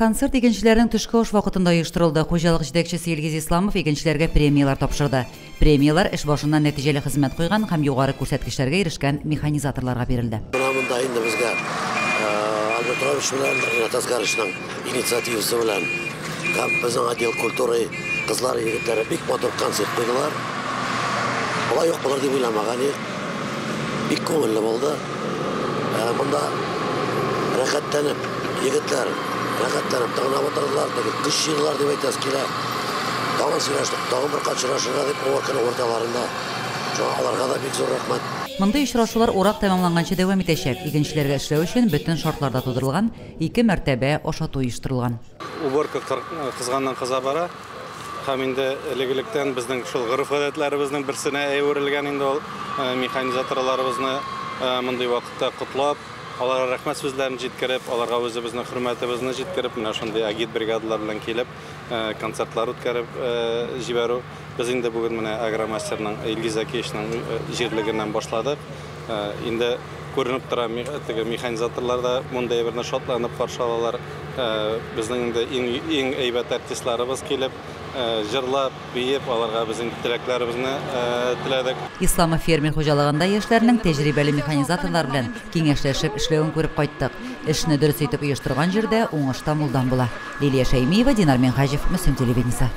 Konser игенчеләрнең төшке аш вакытында оештырылды. Хуҗалык җитәкчесе Илгиз Исламов игенчеләргә премиялар тапшырды. Премиялар эш башыннан нәтиҗәле хезмәт куйган һәм югары күрсәткечләргә ирешкән механизаторларга бирелде. Монда инде безгә Альбертович белән Натасгарышның инициативасы белән һәм безнең отдел культуры кызлар егетләре бик матур концерт куйдылар. Алай юк булыр дип уйламаган идек. Бик күңелле булды. Монда рәхәтләнеп егетләр рәхәтләнеп тыңлап утырдылар, кыш җырлар дип әйтәс килә. Тагын сөйләштек, тагын бер качрашырга дип вакытның орталарында. Аларга да бик зур рәхмәт. Мондый очрашулар урак тәмамланганчы дәвам итәчәк. Игенчеләргә эшләү өчен бөтен шартларда тудырылган, 2 мәртәбә ашату оештырылган. Уборка кызганнан-кыза бара. Һәм инде элек-электән безнең шул гореф-гадәтләребезнең берсенә әверелгән инде ул механизаторларыбызны мондый вакытта котлап, аларга рәхмәт сүзләрен җиткереп, аларга үзебезнең хөрмәтебезне җиткереп, менә шундый агит бригадалар белән килеп, концертлар үткәреп җибәрү. Без инде бүген менә агромастерның Илгиз Акеевичның җирлегеннән башладык. Инде күренеп тора, теге механизаторлар да мондай берне шатланып каршы алалар. Безнең инде иң әйбәт артистларыбыз килеп, җырлап, биеп, аларга безнең теләкләребезне теләдек. Исламов фермер хуҗалыгында яшьләрнең тәҗрибәле механизаторлар белән киңәшләшеп эшләвен күреп кайттык. Эшне дөрес итеп оештырган җирдә уңыш та мулдан була. Лилия Шәймиева, Динар Менхаҗев, Мөслим телевидениесе.